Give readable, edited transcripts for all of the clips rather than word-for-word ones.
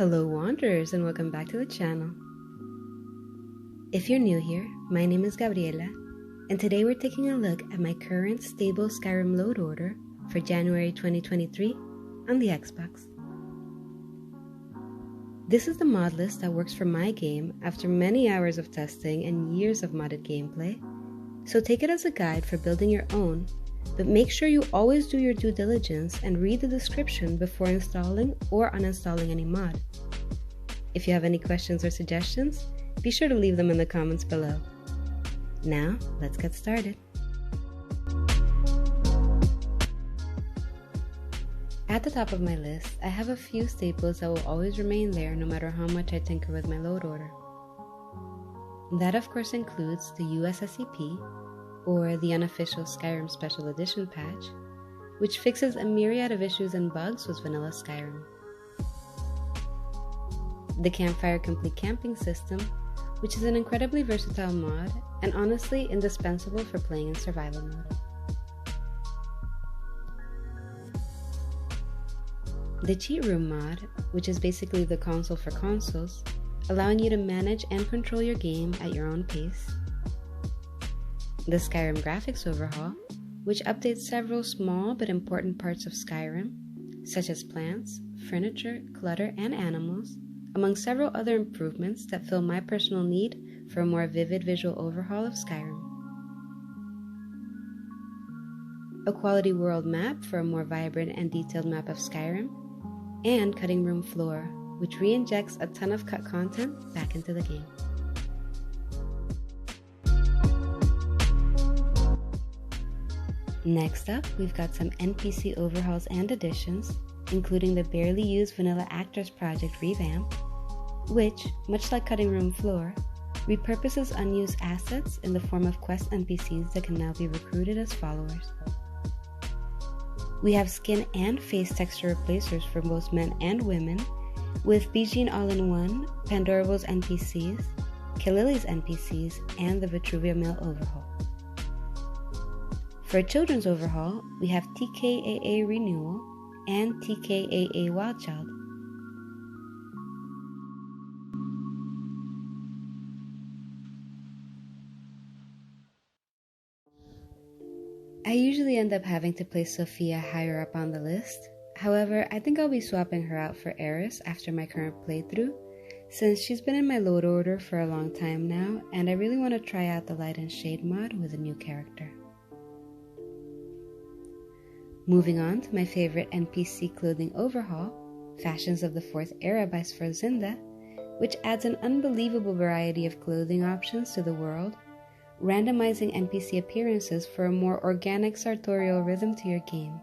Hello Wanderers, and welcome back to the channel. If you're new here, my name is Gabriela, and today we're taking a look at my current stable Skyrim Load order for January 2023 on the Xbox. This is the mod list that works for my game after many hours of testing and years of modded gameplay, so take it as a guide for building your own, but make sure you always do your due diligence and read the description before installing or uninstalling any mod. If you have any questions or suggestions, be sure to leave them in the comments below. Now, let's get started. At the top of my list, I have a few staples that will always remain there no matter how much I tinker with my load order. That of course includes the USSEP, or the Unofficial Skyrim Special Edition patch, which fixes a myriad of issues and bugs with vanilla Skyrim. The Campfire Complete Camping System, which is an incredibly versatile mod and honestly indispensable for playing in survival mode. The Cheat Room mod, which is basically the console for consoles, allowing you to manage and control your game at your own pace. The Skyrim Graphics Overhaul, which updates several small but important parts of Skyrim, such as plants, furniture, clutter, and animals, among several other improvements that fill my personal need for a more vivid visual overhaul of Skyrim. A quality world map for a more vibrant and detailed map of Skyrim, and Cutting Room Floor, which re-injects a ton of cut content back into the game. Next up, we've got some NPC overhauls and additions, including the barely used vanilla actors project Revamped, which, much like Cutting Room Floor, repurposes unused assets in the form of quest NPCs that can now be recruited as followers. We have skin and face texture replacers for both men and women, with Bijin all-in-one, Pandorables NPCs, Kalilies NPCs, and the Vitruvia Mill Overhaul. For a children's overhaul, we have TKAA Renewal and TKAA Wildchild. I usually end up having to place Sophia higher up on the list. However, I think I'll be swapping her out for Eris after my current playthrough, since she's been in my load order for a long time now, and I really want to try out the Light and Shade mod with a new character. Moving on to my favorite NPC clothing overhaul, Fashions of the Fourth Era by Sforzinda, which adds an unbelievable variety of clothing options to the world, randomizing NPC appearances for a more organic sartorial rhythm to your game.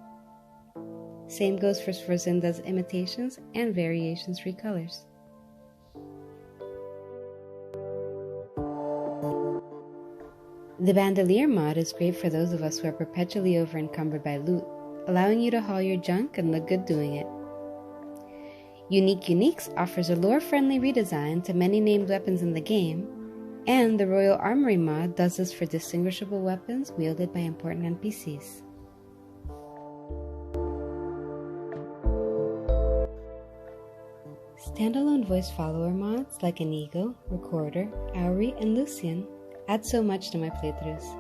Same goes for Sforzinda's imitations and variations recolors. The Bandolier mod is great for those of us who are perpetually over-encumbered by loot, allowing you to haul your junk and look good doing it. Unique Uniques offers a lore-friendly redesign to many named weapons in the game, and the Royal Armory mod does this for distinguishable weapons wielded by important NPCs. Standalone voice follower mods like Inigo, Recorder, Auri, and Lucian add so much to my playthroughs,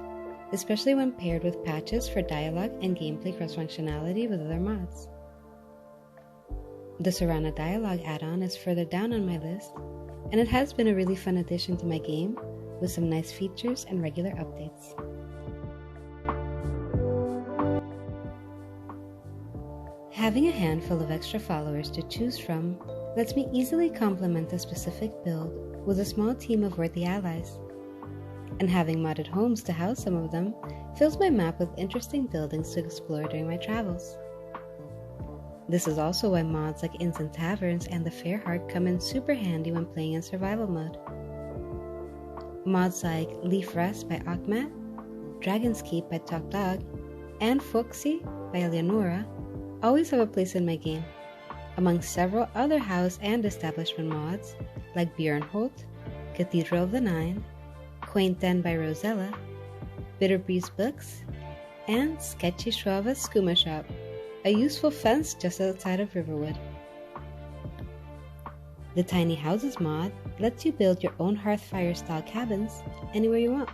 especially when paired with patches for dialogue and gameplay cross-functionality with other mods. The Serana Dialogue add-on is further down on my list, and it has been a really fun addition to my game with some nice features and regular updates. Having a handful of extra followers to choose from lets me easily complement a specific build with a small team of worthy allies. And having modded homes to house some of them fills my map with interesting buildings to explore during my travels. This is also why mods like Inns and Taverns and the Fairheart come in super handy when playing in survival mode. Mods like Leaf Rest by Akhmat, Dragon's Keep by Talk Dog, and Foxy by Eleonora always have a place in my game, among several other house and establishment mods like Björnholt, Cathedral of the Nine, Quaint Den by Rosella, Bitter Breeze Books, and Sketchy Schwava's Skooma Shop, a useful fence just outside of Riverwood. The Tiny Houses mod lets you build your own Hearthfire style cabins anywhere you want.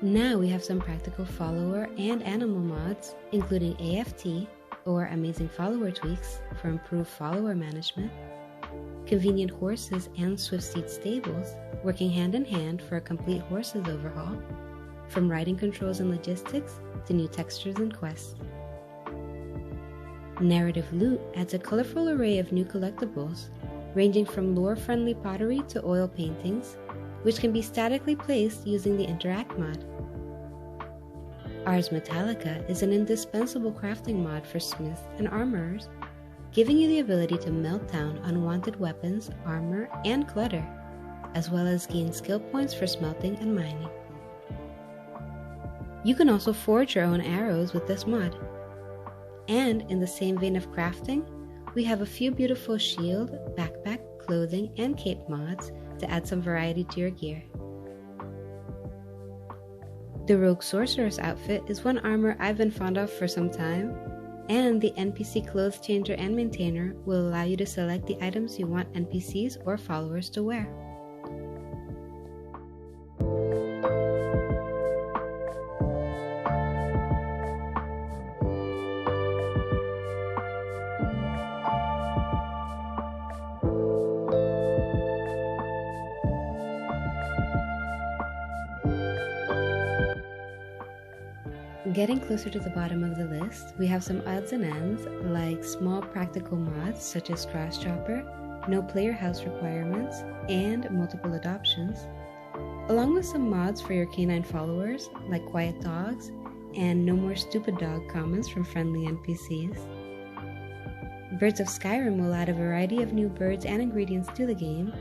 Now we have some practical follower and animal mods, including AFT, or Amazing Follower tweaks for improved follower management, convenient horses and swift steed stables, working hand in hand for a complete horses overhaul, from riding controls and logistics to new textures and quests. Narrative Loot adds a colorful array of new collectibles, ranging from lore-friendly pottery to oil paintings, which can be statically placed using the Interact mod. Ars Metallica is an indispensable crafting mod for smiths and armorers, giving you the ability to melt down unwanted weapons, armor, and clutter, as well as gain skill points for smelting and mining. You can also forge your own arrows with this mod. And in the same vein of crafting, we have a few beautiful shield, backpack, clothing, and cape mods to add some variety to your gear. The Rogue Sorceress outfit is one armor I've been fond of for some time, and the NPC Clothes Changer and Maintainer will allow you to select the items you want NPCs or followers to wear. Getting closer to the bottom of the list, we have some odds and ends, like small practical mods such as Grass Chopper, no player house requirements, and multiple adoptions, along with some mods for your canine followers, like Quiet Dogs, and no more stupid dog comments from friendly NPCs. Birds of Skyrim will add a variety of new birds and ingredients to the game.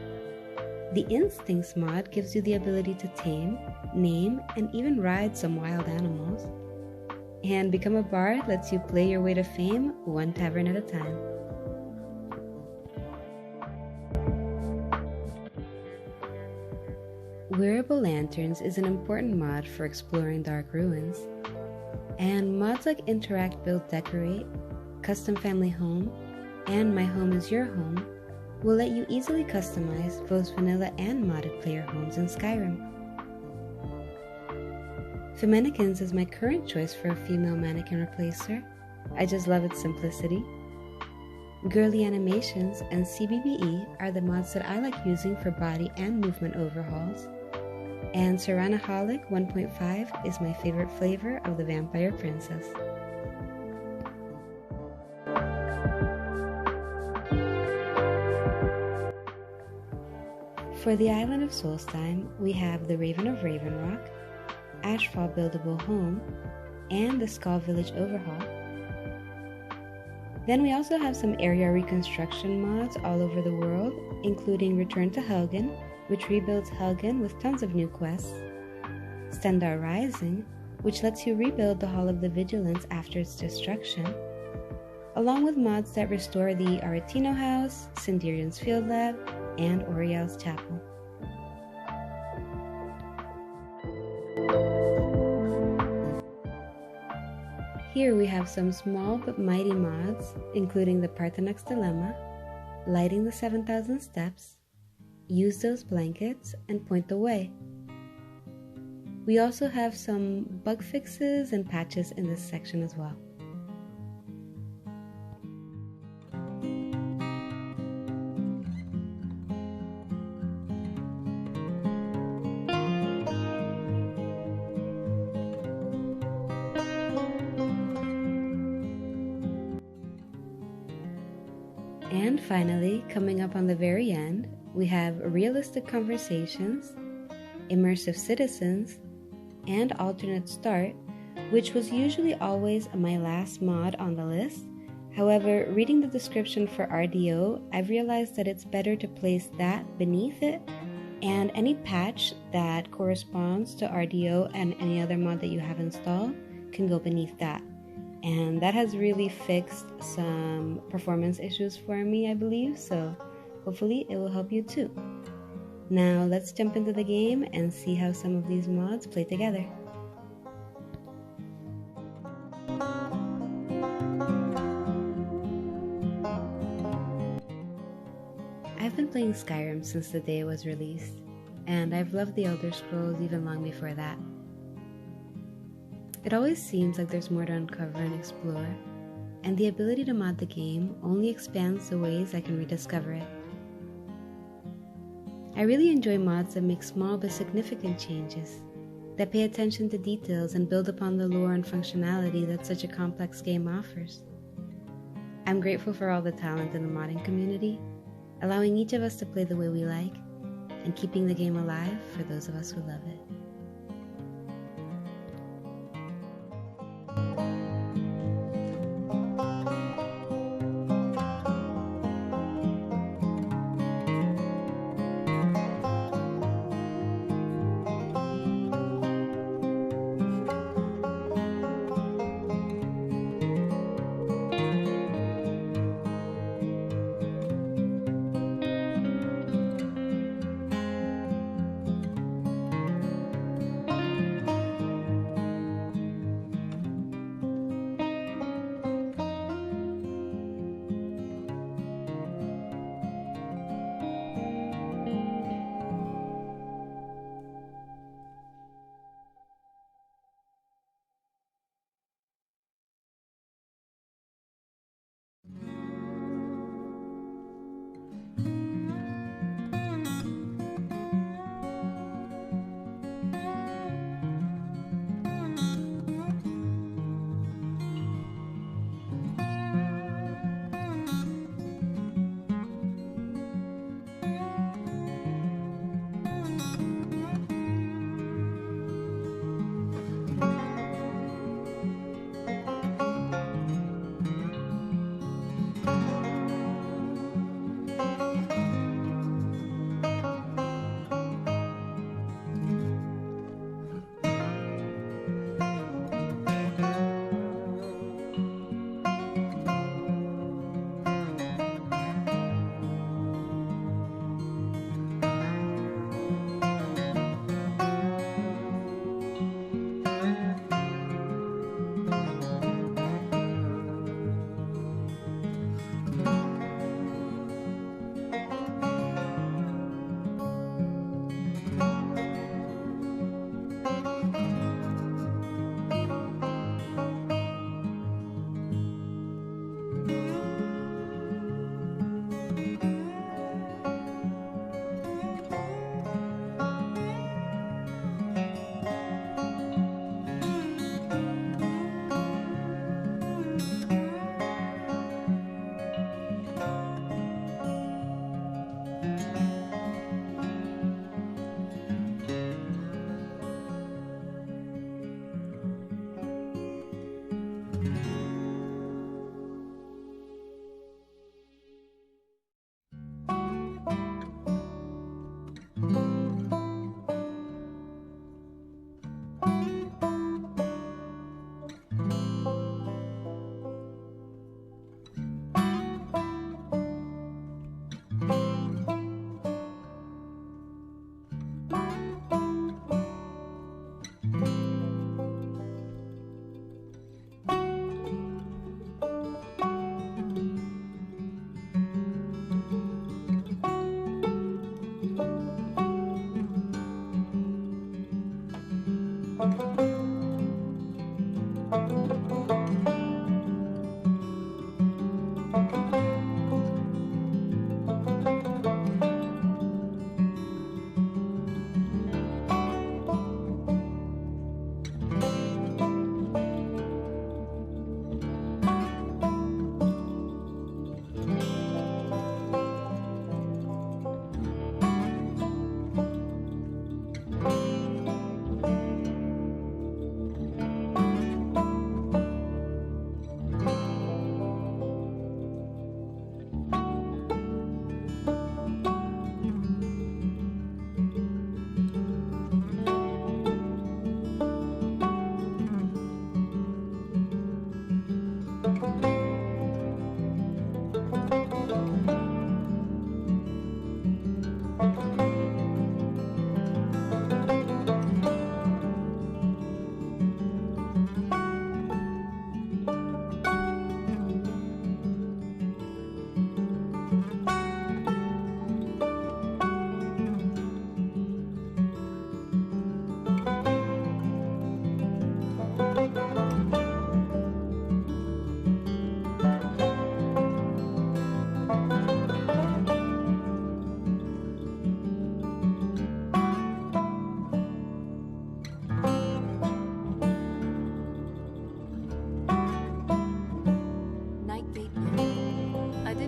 The Instincts mod gives you the ability to tame, name, and even ride some wild animals. And Become a Bard lets you play your way to fame one tavern at a time. Wearable Lanterns is an important mod for exploring dark ruins, and mods like Interact Build Decorate, Custom Family Home, and My Home is Your Home will let you easily customize both vanilla and modded player homes in Skyrim. Feminikins is my current choice for a female mannequin replacer. I just love its simplicity. Girly Animations and Cbbe are the mods that I like using for body and movement overhauls. And Serranaholic 1.5 is my favorite flavor of the Vampire Princess. For the Island of Solstheim, we have the Raven of Ravenrock, Ashfall Buildable Home, and the Skull Village Overhaul. Then we also have some area reconstruction mods all over the world, including Return to Helgen, which rebuilds Helgen with tons of new quests, Stendarr Rising, which lets you rebuild the Hall of the Vigilance after its destruction, along with mods that restore the Aretino House, Sindirian's Field Lab, and Oriel's Chapel. Here we have some small but mighty mods, including the Parthenok's Dilemma, Lighting the 7,000 Steps, Use Those Blankets, and Point the Way. We also have some bug fixes and patches in this section as well. And finally, coming up on the very end, we have Realistic Conversations, Immersive Citizens, and Alternate Start, which was usually always my last mod on the list. However, reading the description for RDO, I've realized that it's better to place that beneath it, and any patch that corresponds to RDO and any other mod that you have installed can go beneath that. And that has really fixed some performance issues for me, I believe, so hopefully it will help you too. Now let's jump into the game and see how some of these mods play together. I've been playing Skyrim since the day it was released, and I've loved the Elder Scrolls even long before that. It always seems like there's more to uncover and explore, and the ability to mod the game only expands the ways I can rediscover it. I really enjoy mods that make small but significant changes, that pay attention to details and build upon the lore and functionality that such a complex game offers. I'm grateful for all the talent in the modding community, allowing each of us to play the way we like, and keeping the game alive for those of us who love it.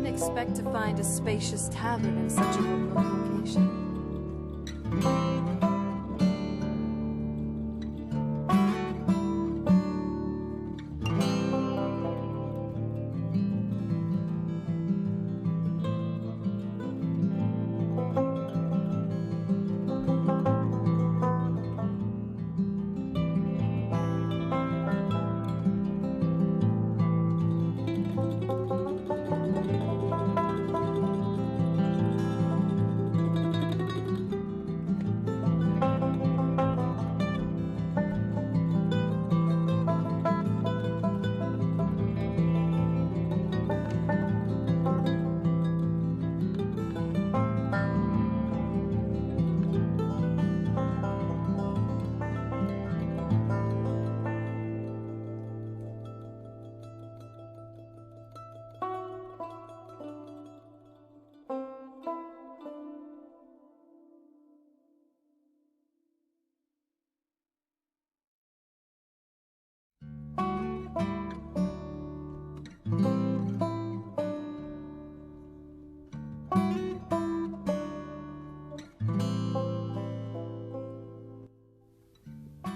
Expect to find a spacious tavern in such a remote location.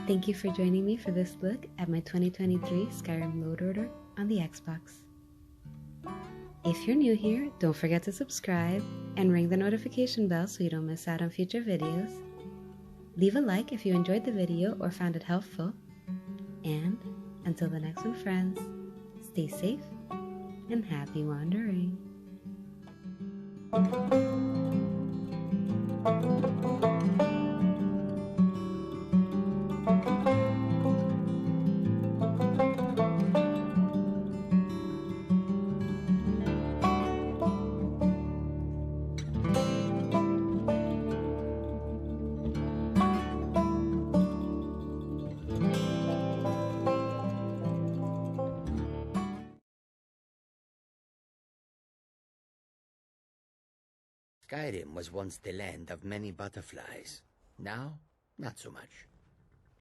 Thank you for joining me for this look at my 2023 Skyrim Load order on the Xbox. If you're new here, don't forget to subscribe and ring the notification bell so you don't miss out on future videos. Leave a like if you enjoyed the video or found it helpful. And until the next one, friends, stay safe and happy wandering. Skyrim was once the land of many butterflies. Now, not so much.